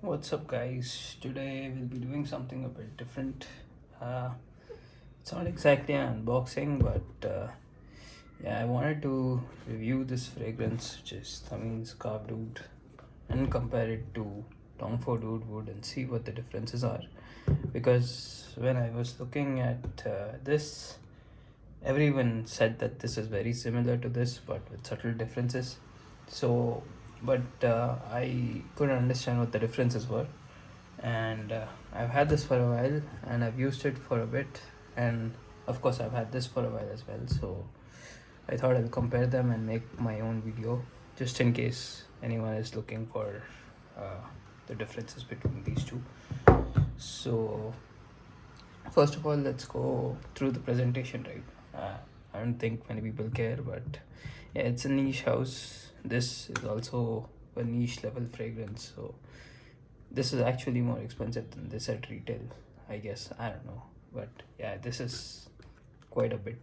What's up, guys? Today we'll be doing something a bit different. Uh, it's not exactly an unboxing, but yeah, I wanted to review this fragrance, which is Thameen's Carved Oud, and compare it to Tom Ford Oud Wood and see what the differences are. Because when I was looking at this, everyone said that this is very similar to this, but with subtle differences. So, but I couldn't understand what the differences were, and I've had this for a while and I've used it for a bit, and of course I've had this for a while as well, so I thought I'll compare them and make my own video just in case anyone is looking for the differences between these two. So first of all, let's go through the presentation, right? I don't think many people care, but yeah, it's a niche house. This is also a niche level fragrance, so this is actually more expensive than this at retail, I guess. I don't know, but yeah, this is quite a bit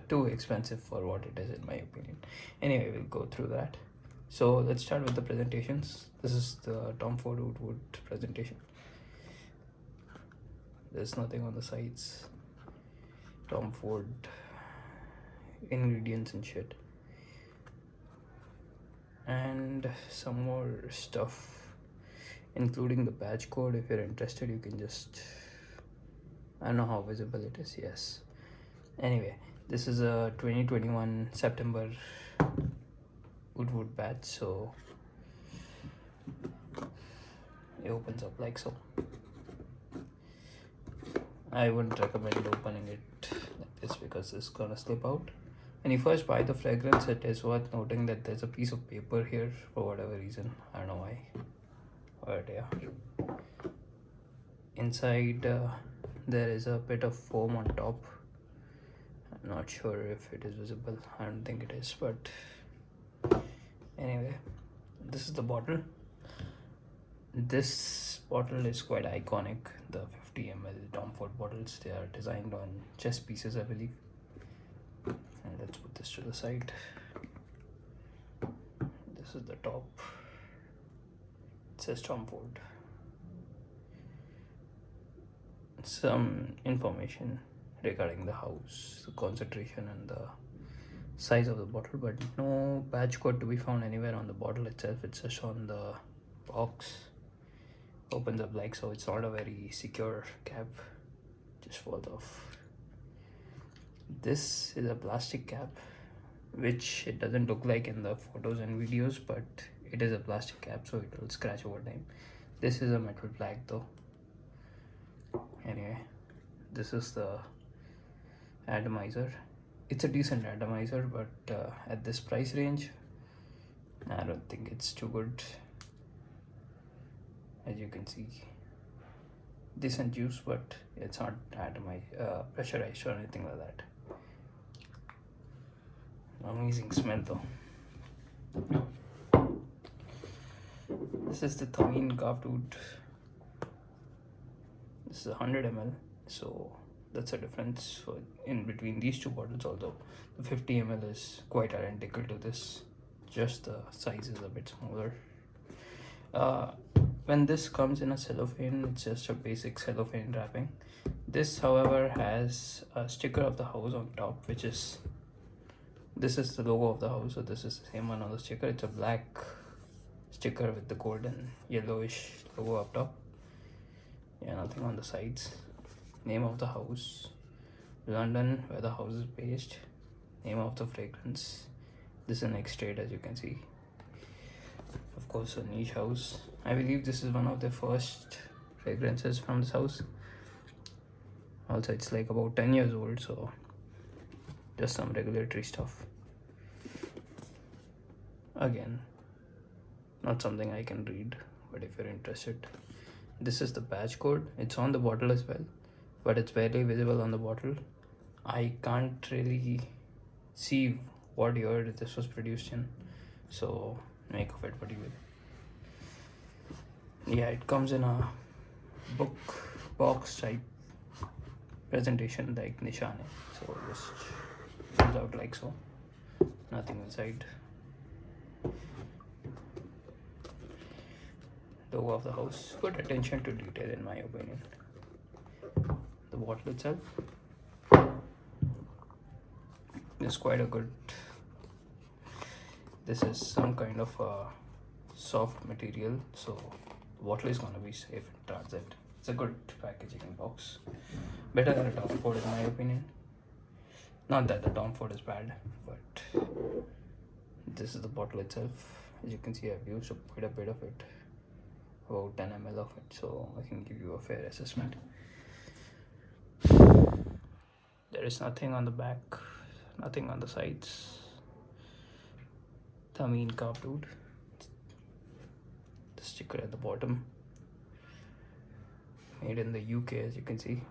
too expensive for what it is, in my opinion. Anyway, we'll go through that. So let's start with the presentations. This is the Tom Ford Oud Wood presentation. There's nothing on the sides. Tom Ford ingredients and shit, and some more stuff, including the badge code. If you're interested, you can just, I don't know how visible it is. Yes. Anyway, this is a 2021 September Wood badge, so it opens up like so. I wouldn't recommend opening it like this because it's gonna slip out. When you first buy the fragrance, it is worth noting that there's a piece of paper here for whatever reason. I don't know why, but yeah. Inside there is a bit of foam on top. I'm not sure if it is visible. I don't think it is, but anyway, this is the bottle. This bottle is quite iconic. The 50 ml Tom Ford bottles, they are designed on chess pieces, I believe. And let's put this to the side. This is the top. It says Tom Ford. Some information regarding the house, the concentration and the size of the bottle, but no badge code to be found anywhere on the bottle itself. It's just on the box. Opens up like so. It's not a very secure cap, just falls off. This is a plastic cap, which it doesn't look like in the photos and videos, but it is a plastic cap, so it will scratch over time. This is a metal plug though. Anyway, this is the Atomizer. It's a decent Atomizer, but at this price range, I don't think it's too good. As you can see, decent juice, but it's not pressurized or anything like that. Amazing smell though. This is the Thameen Carved Oud. This is 100 ml, so that's a difference in between these two bottles, although the 50 ml is quite identical to this, just the size is a bit smaller. When this comes in a cellophane, it's just a basic cellophane wrapping. This, however, has a sticker of the house on top, which is, this is the logo of the house, so this is the same one on the sticker. It's a black sticker with the golden yellowish logo up top. Yeah, nothing on the sides. Name of the house, London, where the house is based. Name of the fragrance. This is an X-Trade, as you can see. Of course, a niche house. I believe this is one of the first fragrances from this house. Also, it's like about 10 years old, so just some regulatory stuff. Again, not something I can read, but if you're interested, this is the badge code. It's on the bottle as well, but it's barely visible on the bottle. I can't really see what year this was produced in, so make of it what you will. Yeah, it comes in a book box type presentation like Nishane, so just comes out like so, nothing inside. logo of the house. Good attention to detail in my opinion. The bottle itself is quite a good, this is some kind of a soft material, so the bottle is gonna be safe in transit. It's a good packaging box, better than a Tom Ford in my opinion. Not that the Tom Ford is bad, but this is the bottle itself. As you can see, I've used quite a bit of it, about 10 ml of it, so I can give you a fair assessment. There is nothing on the back, nothing on the sides. Thameen Carved Oud. The sticker at the bottom. Made in the UK, as you can see.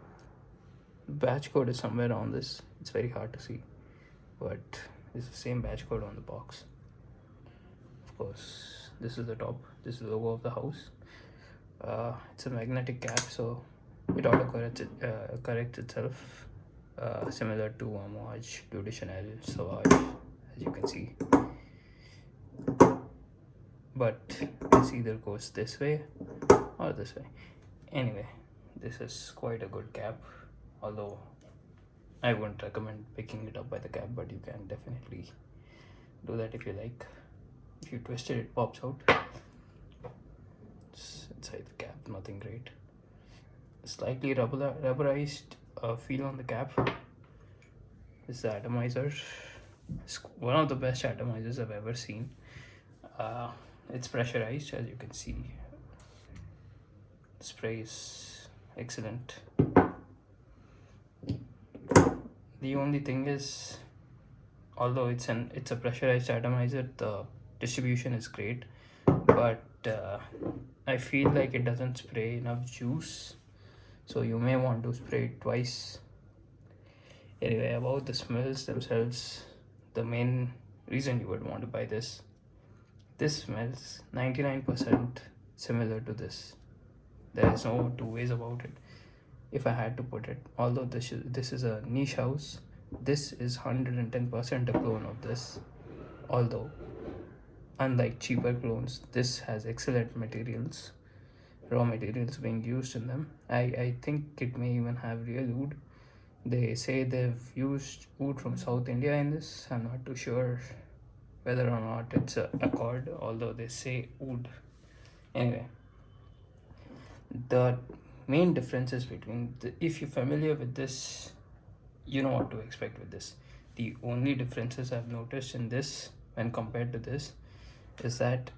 The batch code is somewhere on this. It's very hard to see, but it's the same batch code on the box. Of course, this is the top. This is the logo of the house. It's a magnetic cap, so it auto corrects itself, similar to Homage, Blue de Chanel, Sauvage, as you can see. But this either goes this way or this way. Anyway, this is quite a good cap, although I wouldn't recommend picking it up by the cap, but you can definitely do that if you like. If you twist it, it pops out. It's inside the cap, nothing great. Slightly rubberized feel on the cap. This is the Atomizer. It's one of the best atomizers I've ever seen. It's pressurized, as you can see. The spray is excellent. The only thing is, although it's a pressurized atomizer, the distribution is great, but I feel like it doesn't spray enough juice, so you may want to spray it twice. Anyway, about the smells themselves, the main reason you would want to buy this smells 99% similar to this. There is no two ways about it, if I had to put it. Although this is a niche house, this is 110% a clone of this. Although, unlike cheaper clones, this has excellent materials, raw materials being used in them. I think it may even have real wood. They say they've used wood from South India in this. I'm not too sure whether or not it's a accord, although they say wood. Anyway, the main differences between if you're familiar with this, you know what to expect with this. The only differences I've noticed in this when compared to this is that,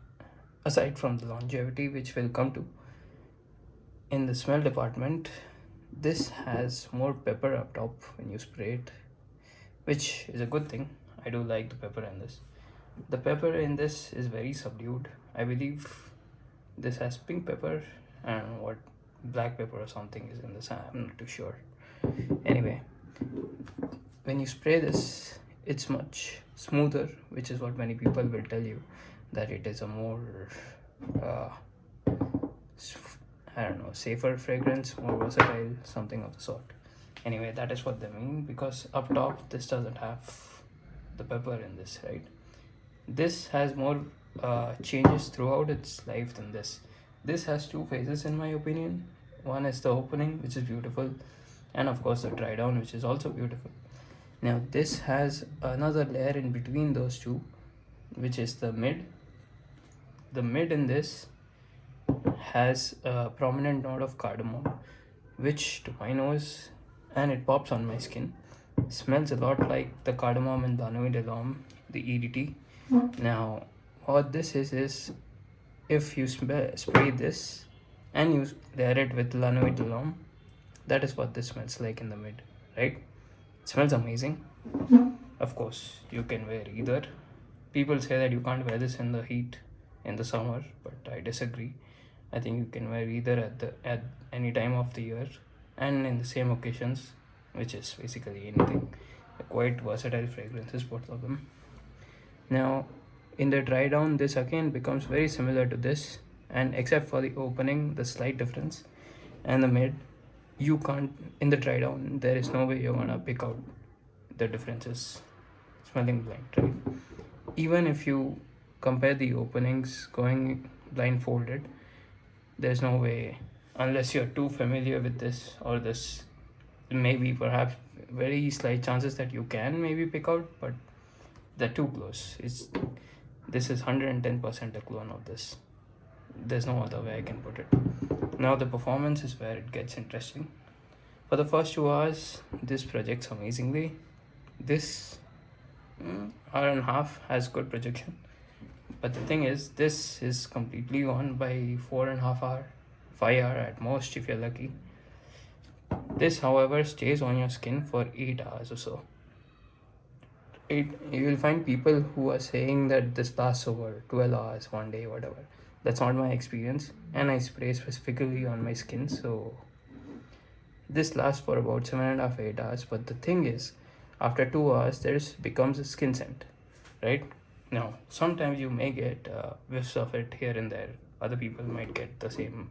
aside from the longevity, which we'll come to, in the smell department, this has more pepper up top when you spray it, which is a good thing. I do like the pepper in this. The pepper in this is very subdued. I believe this has pink pepper and what black pepper or something is in this. I'm not too sure. Anyway, when you spray this, it's much smoother, which is what many people will tell you, that it is a more safer fragrance, more versatile, something of the sort. Anyway, that is what they mean, because up top this doesn't have the pepper in this, right? This has more changes throughout its life than this. This has two phases in my opinion. One is the opening, which is beautiful, and of course the dry down, which is also beautiful. Now this has another layer in between those two, which is the mid. The mid in this has a prominent note of cardamom, which to my nose, and it pops on my skin, smells a lot like the cardamom in La Nuit de l'Homme, the EDT. Now what this is if you spray this and you layer it with La Nuit de l'Homme, that is what this smells like in the mid, right? It smells amazing. Of course, you can wear either. People say that you can't wear this in the heat in the summer, but I disagree. I think you can wear either at any time of the year and in the same occasions, which is basically anything. Quite versatile fragrances, both of them. Now in the dry down, this again becomes very similar to this, and except for the opening, the slight difference, and the mid, you can't, in the dry down, there is no way you're gonna pick out the differences smelling blind, right? Even if you compare the openings going blindfolded, there's no way, unless you're too familiar with this, or this maybe perhaps very slight chances that you can maybe pick out, but they're too close. This is 110% a clone of this. There's no other way I can put it. Now the performance is where it gets interesting. For the first 2 hours, this projects amazingly. This hour and a half has good projection, but the thing is, this is completely on by 4.5 hour, 5 hour at most if you're lucky. This, however, stays on your skin for 8 hours or so. You will find people who are saying that this lasts over 12 hours, one day, whatever. That's not my experience, and I spray specifically on my skin, so this lasts for about 7.5 8 hours. But the thing is, after 2 hours, becomes a skin scent, right? Now, sometimes you may get whiffs of it here and there. Other people might get the same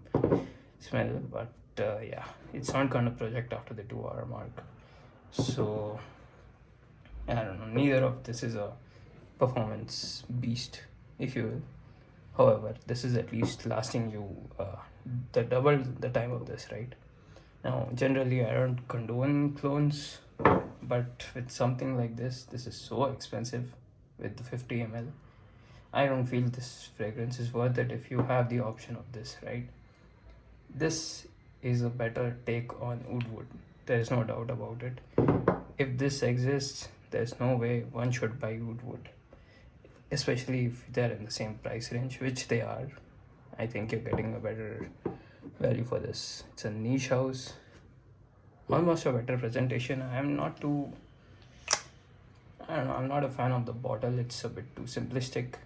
smell, but yeah, it's not gonna project after the 2 hour mark. So I don't know. Neither of this is a performance beast, if you will. However, this is at least lasting you the double the time of this, right? Now, generally, I don't condone clones, but with something like this is so expensive with the 50 ml. I don't feel this fragrance is worth it if you have the option of this, right? This is a better take on oud wood. There is no doubt about it. If this exists, there's no way one should buy oud wood, especially if they're in the same price range, which they are. I think you're getting a better value for this. It's a niche house, almost a better presentation. I don't know, I'm not a fan of the bottle. It's a bit too simplistic.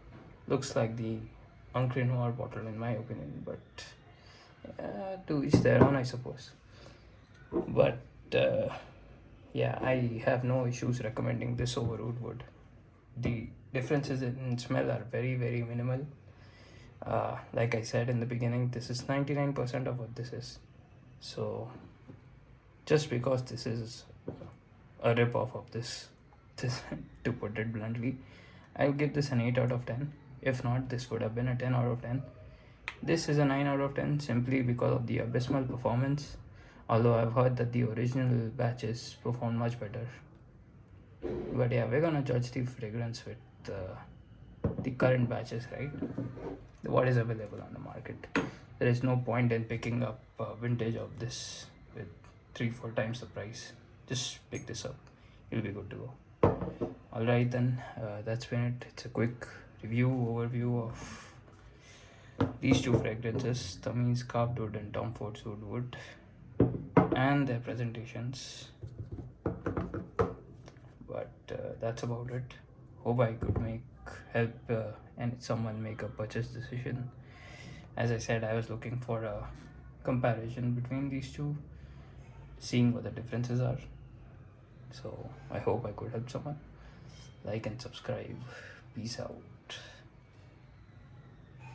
Looks like the Uncre Noir bottle in my opinion, but to each their own, I suppose. But yeah, I have no issues recommending this over oud wood. The differences in smell are very, very minimal. Like I said in the beginning, this is 99% of what this is. So just because this is a rip-off of this to put it bluntly, I'll give this an 8 out of 10. If not, this would have been a 10 out of 10. This is a 9 out of 10 simply because of the abysmal performance, although I've heard that the original batches perform much better. But yeah, we're gonna judge the fragrance with the current batches, right? What is available on the market. There is no point in picking up vintage of this with 3-4 times the price. Just pick this up, you'll be good to go. Alright then, that's been it. It's a quick overview of these two fragrances, Thameen Carved Oud and Tom Ford Oud Wood, and their presentations. But that's about it. Hope I could help and someone make a purchase decision. As I said, I was looking for a comparison between these two, seeing what the differences are. So I hope I could help someone. Like and subscribe. Peace out.